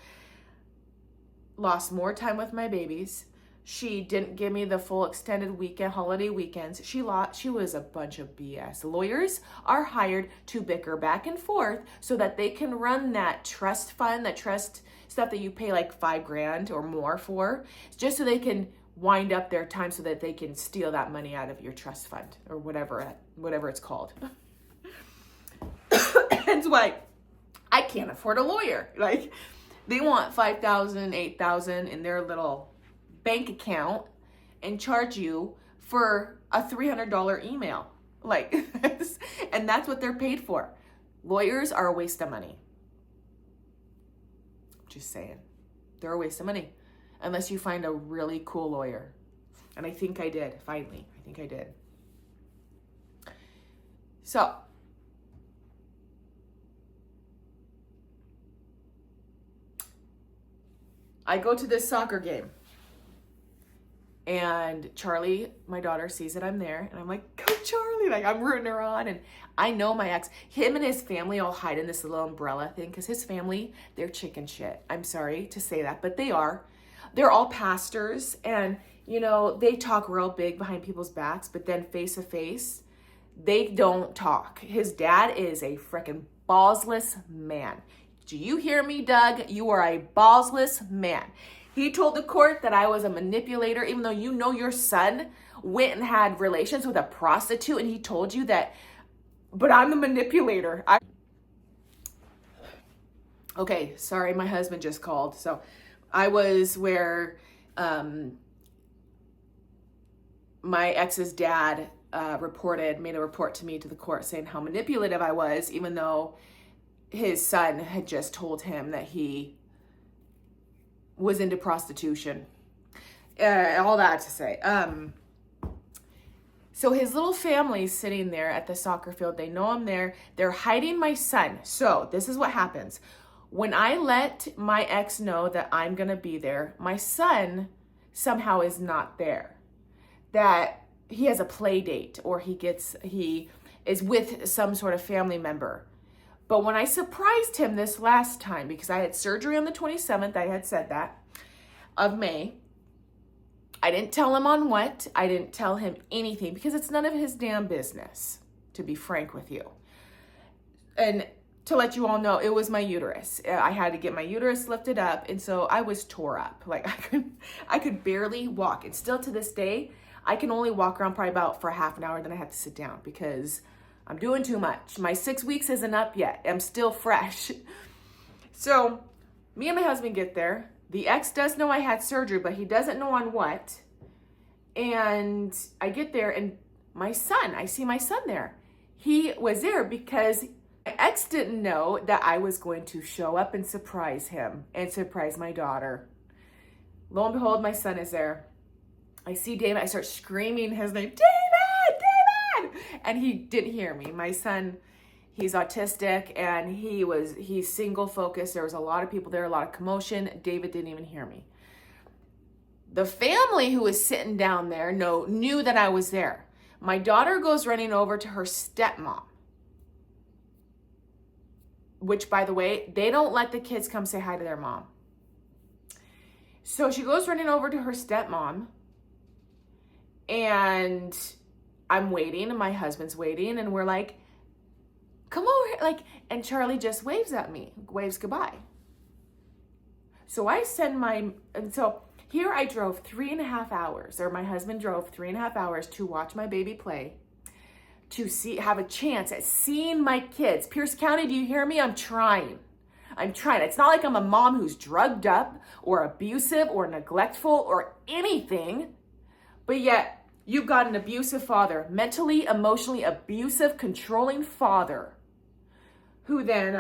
lost more time with my babies. She didn't give me the full extended holiday weekends. She was a bunch of BS. Lawyers are hired to bicker back and forth so that they can run that trust fund, that trust stuff that you pay like $5,000 or more for, just so they can wind up their time so that they can steal that money out of your trust fund or whatever it's called. That's why I can't afford a lawyer. Like, they want $5,000, $8,000 in their little bank account and charge you for a $300 email. Like, and that's what they're paid for. Lawyers are a waste of money. Just saying. They're a waste of money. Unless you find a really cool lawyer. And I think I did, finally. I think I did. So, I go to this soccer game. And Charlie, my daughter, sees that I'm there. And I'm like, go Charlie. Like, I'm rooting her on. And I know my ex, him and his family all hide in this little umbrella thing. Because his family, they're chicken shit. I'm sorry to say that, but they are. they're all pastors, and they talk real big behind people's backs, but then face to face, they don't talk. His dad is a freaking ballsless man. Do you hear me, Doug? You are a ballsless man. He told the court that I was a manipulator, even though your son went and had relations with a prostitute, and he told you that, but I'm the manipulator. Okay, sorry, my husband just called. So I was where my ex's dad made a report to me to the court saying how manipulative I was, even though his son had just told him that he was into prostitution. All that to say. So his little family's sitting there at the soccer field. They know I'm there. They're hiding my son. So this is what happens. When I let my ex know that I'm going to be there, my son somehow is not there. That he has a play date, or he is with some sort of family member. But when I surprised him this last time, because I had surgery on the 27th, I had said that, of May, I didn't tell him on what. I didn't tell him anything, because it's none of his damn business, to be frank with you. And to let you all know, it was my uterus. I had to get my uterus lifted up, and so I was tore up. Like I could barely walk. And still to this day, I can only walk around probably about for half an hour, then I have to sit down because I'm doing too much. My 6 weeks isn't up yet. I'm still fresh. So me and my husband get there. The ex does know I had surgery, but he doesn't know on what. And I get there, and I see my son there. He was there because my ex didn't know that I was going to show up and surprise him and surprise my daughter. Lo and behold, my son is there. I see David. I start screaming his name, David! And he didn't hear me. My son, he's autistic, and he's single focused. There was a lot of people there, a lot of commotion. David didn't even hear me. The family who was sitting down there knew that I was there. My daughter goes running over to her stepmom, which, by the way, they don't let the kids come say hi to their mom. So she goes running over to her stepmom, and I'm waiting, and my husband's waiting, and we're like, come over here, and Charlie just waves at me, waves goodbye. So so here I drove 3.5 hours, or my husband drove 3.5 hours to watch my baby play, to have a chance at seeing my kids. Pierce County, do you hear me? I'm trying. It's not like I'm a mom who's drugged up or abusive or neglectful or anything, but yet you've got an abusive father, mentally, emotionally abusive, controlling father, who then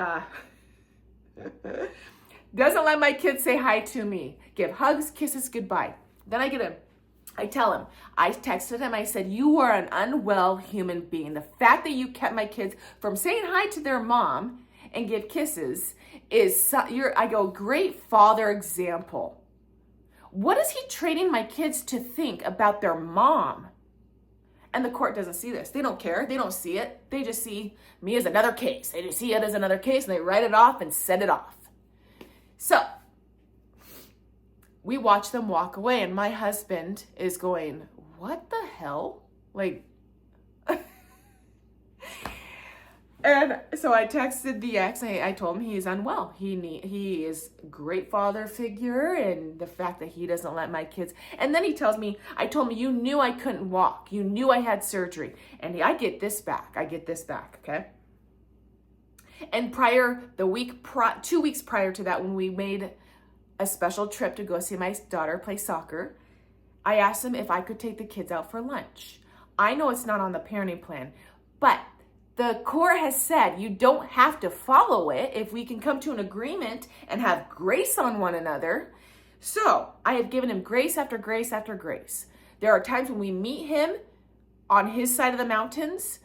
doesn't let my kids say hi to me, give hugs, kisses, goodbye. Then I tell him, I texted him, I said, you are an unwell human being. The fact that you kept my kids from saying hi to their mom and give kisses I go, great father example. What is he training my kids to think about their mom? And the court doesn't see this. They don't care. They don't see it. They just see me as another case. They just see it as another case, and they write it off and send it off. So we watch them walk away, and my husband is going, what the hell? And so I texted the ex. I told him he's unwell. He is a great father figure, and the fact that he doesn't let my kids. And then he tells me, I told him, you knew I couldn't walk. You knew I had surgery. And I get this back. Okay? And 2 weeks prior to that, when we made a special trip to go see my daughter play soccer, I asked him if I could take the kids out for lunch. I know it's not on the parenting plan, but the court has said you don't have to follow it if we can come to an agreement and have grace on one another. So I have given him grace after grace after grace. There are times when we meet him on his side of the mountains,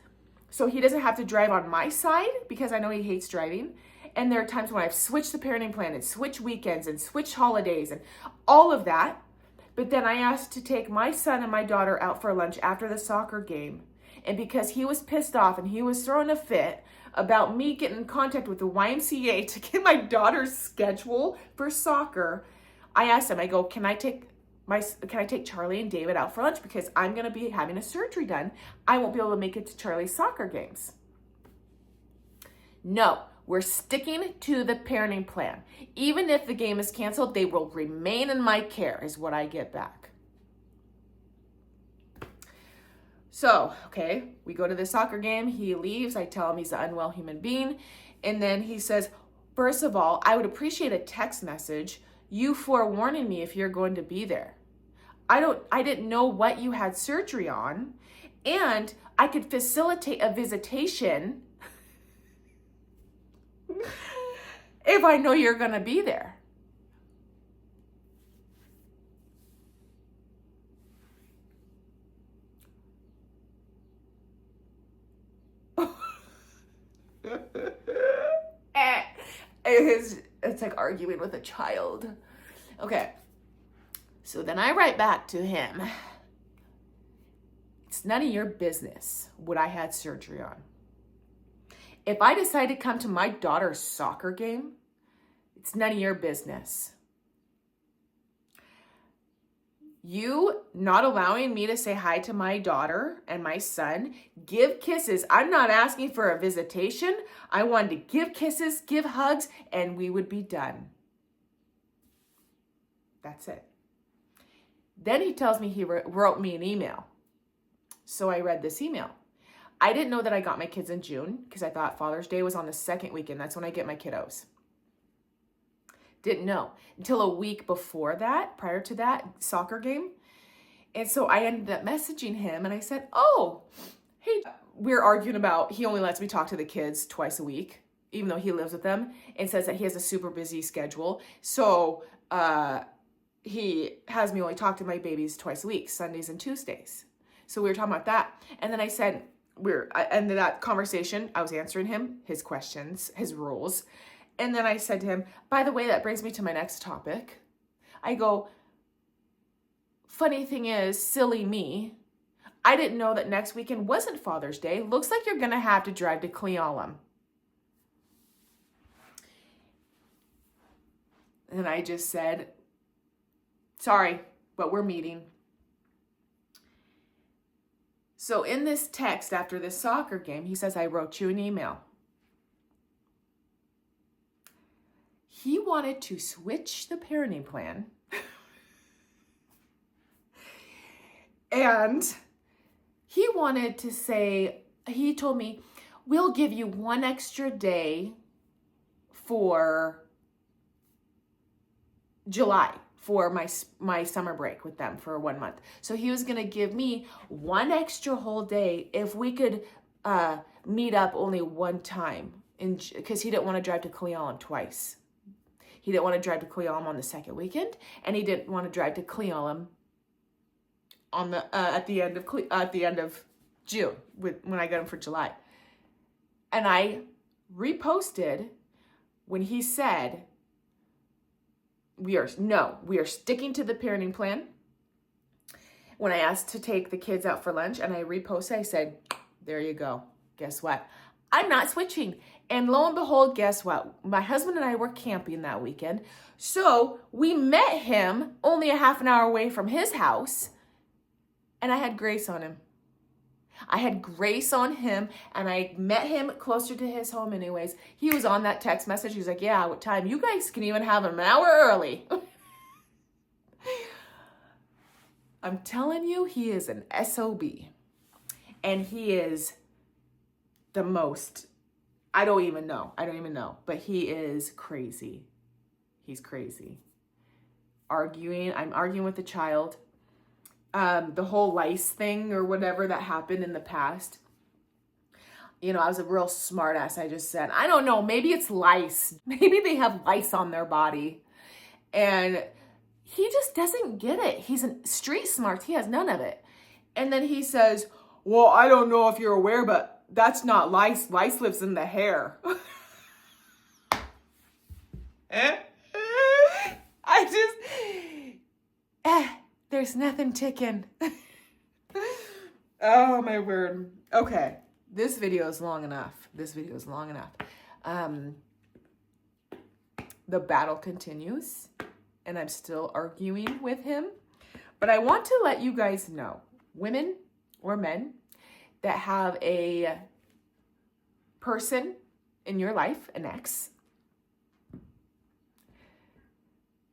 so he doesn't have to drive on my side, because I know he hates driving. And there are times when I've switched the parenting plan and switched weekends and switched holidays and all of that. But then I asked to take my son and my daughter out for lunch after the soccer game. And because he was pissed off and he was throwing a fit about me getting in contact with the YMCA to get my daughter's schedule for soccer, I asked him, I go, can I take Charlie and David out for lunch because I'm going to be having a surgery done. I won't be able to make it to Charlie's soccer games. No, we're sticking to the parenting plan. Even if the game is canceled, they will remain in my care is what I get back. So, okay, we go to the soccer game. He leaves. I tell him he's an unwell human being. And then he says, first of all, I would appreciate a text message, you forewarning me if you're going to be there. I didn't know what you had surgery on, and I could facilitate a visitation if I know you're going to be there. It's like arguing with a child. Okay. So then I write back to him. It's none of your business what I had surgery on. If I decide to come to my daughter's soccer game, it's none of your business. You not allowing me to say hi to my daughter and my son, give kisses. I'm not asking for a visitation. I wanted to give kisses, give hugs, and we would be done. That's it. Then he tells me he wrote me an email. So I read this email. I didn't know that I got my kids in June because I thought Father's Day was on the second weekend. That's when I get my kiddos. Didn't know until a week before that, prior to that soccer game. And so I ended up messaging him and I said, oh, hey, we're arguing about, he only lets me talk to the kids twice a week, even though he lives with them, and says that he has a super busy schedule. So he has me only talk to my babies twice a week, Sundays and Tuesdays. So we were talking about that. And then I said, and in that conversation, I was answering him, his questions, his rules. And then I said to him, by the way, that brings me to my next topic. I go, funny thing is, silly me, I didn't know that next weekend wasn't Father's Day. Looks like you're going to have to drive to Cle Elum. And I just said, sorry, but we're meeting. So in this text after this soccer game, he says, I wrote you an email. He wanted to switch the parenting plan. And he wanted to say, he told me, we'll give you one extra day for July, for my summer break with them for 1 month. So he was going to give me one extra whole day if we could meet up only one time, because he didn't want to drive to Cle Elum twice. He didn't want to drive to Cle Elum on the second weekend, and he didn't want to drive to Cle Elum on the at the end of June when I got him for July. And I reposted when he said, we are sticking to the parenting plan. When I asked to take the kids out for lunch and I reposted, I said, there you go. Guess what? I'm not switching. And lo and behold, guess what? My husband and I were camping that weekend. So we met him only a half an hour away from his house. And I had grace on him. I had grace on him, and I met him closer to his home anyways. He was on that text message. He was like, yeah, what time? You guys can even have him an hour early. I'm telling you, he is an SOB. And he is the most, I don't even know. But he is crazy. He's crazy. I'm arguing with the child. The whole lice thing or whatever that happened in the past. You know, I was a real smart ass. I just said, I don't know, maybe it's lice. Maybe they have lice on their body. And he just doesn't get it. He's street smart. He has none of it. And then he says, well, I don't know if you're aware, but that's not lice. Lice lives in the hair. There's nothing ticking. Oh, my word. Okay. This video is long enough. The battle continues. and I'm still arguing with him. But I want to let you guys know, women or men that have a person in your life, an ex,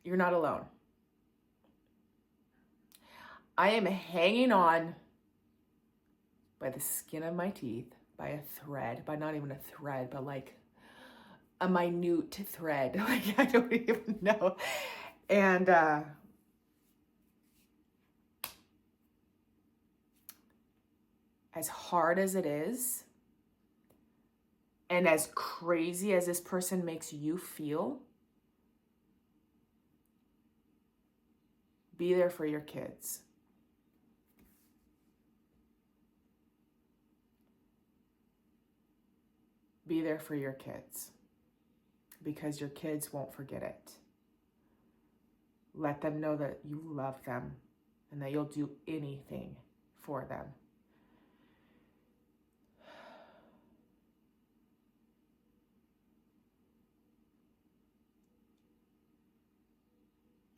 you're not alone. I am hanging on by the skin of my teeth, by a thread, by not even a thread, but like a minute thread. Like, I don't even know. And as hard as it is, and as crazy as this person makes you feel, be there for your kids. Be there for your kids, because your kids won't forget it. Let them know that you love them and that you'll do anything for them.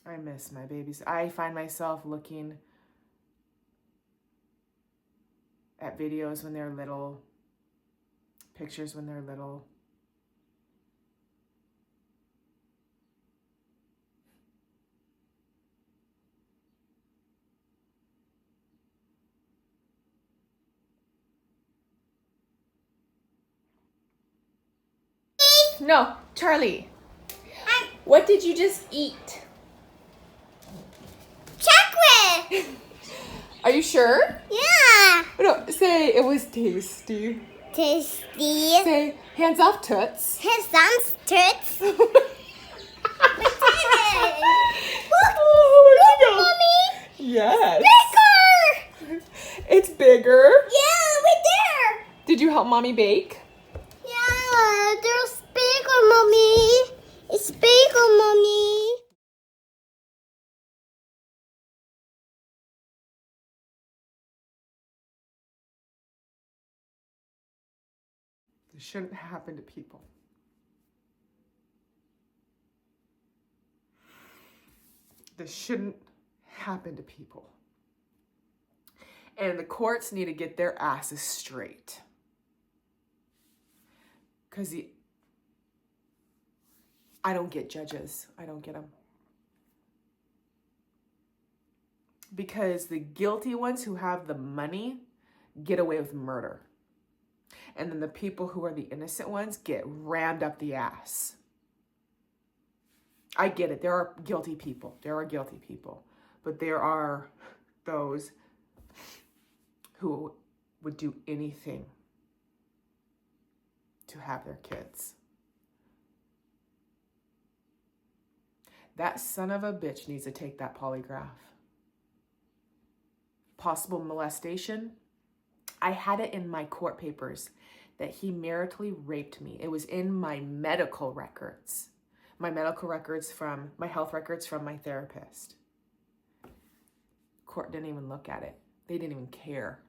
I miss my babies. I find myself looking at videos when they're little, pictures when they're little. No, Charlie. What did you just eat? Chocolate! Are you sure? Yeah! No, say it was tasty. Tasty. Say hands off toots. His thumbs toots. Oh, where'd you go? Mommy! Yes. Bigger! It's bigger. Yeah, right there! Did you help Mommy bake? Yeah, there's bigger, Mommy. It's bigger, Mommy. This shouldn't happen to people. This shouldn't happen to people. And the courts need to get their asses straight. Because I don't get judges. I don't get them. Because the guilty ones who have the money get away with murder. And then the people who are the innocent ones get rammed up the ass. I get it. There are guilty people. There are guilty people. But there are those who would do anything to have their kids. That son of a bitch needs to take that polygraph. Possible molestation. I had it in my court papers that he maritally raped me. It was in my medical records. My medical records from, my health records from my therapist. Court didn't even look at it. They didn't even care.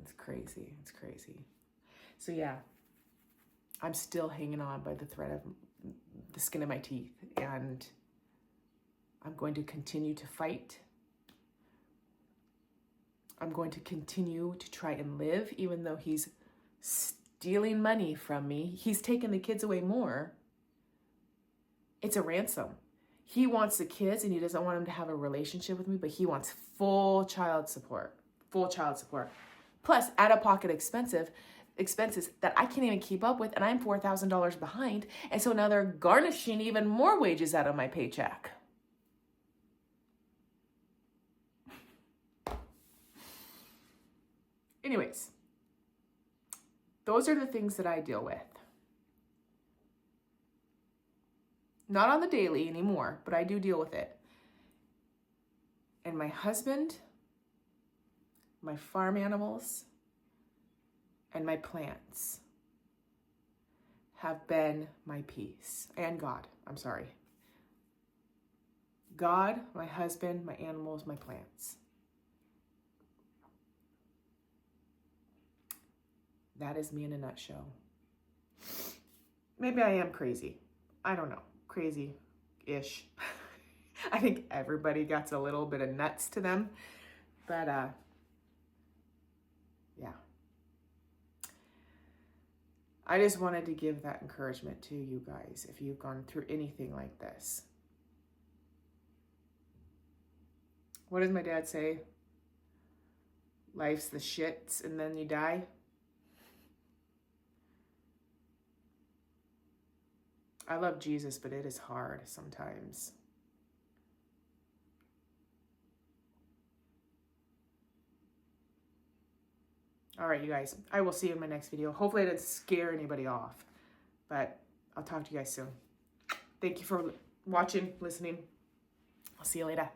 It's crazy. It's crazy. So yeah, I'm still hanging on by the thread of the skin of my teeth, and I'm going to continue to fight. I'm going to continue to try and live, even though he's stealing money from me. He's taking the kids away more. It's a ransom. He wants the kids and he doesn't want them to have a relationship with me, but he wants full child support. Full child support. Plus out-of-pocket expenses that I can't even keep up with, and I'm $4,000 behind. And so now they're garnishing even more wages out of my paycheck. Anyways, those are the things that I deal with. Not on the daily anymore, but I do deal with it. And my husband, my farm animals, and my plants have been my peace. And God, I'm sorry. God, my husband, my animals, my plants. That is me in a nutshell. maybe I am crazy. I don't know. Crazy-ish. I think everybody gets a little bit of nuts to them. But, yeah. I just wanted to give that encouragement to you guys if you've gone through anything like this. What does my dad say? Life's the shits and then you die. I love Jesus, but it is hard sometimes. All right, you guys, I will see you in my next video. Hopefully I didn't scare anybody off, but I'll talk to you guys soon. Thank you for watching, listening. I'll see you later.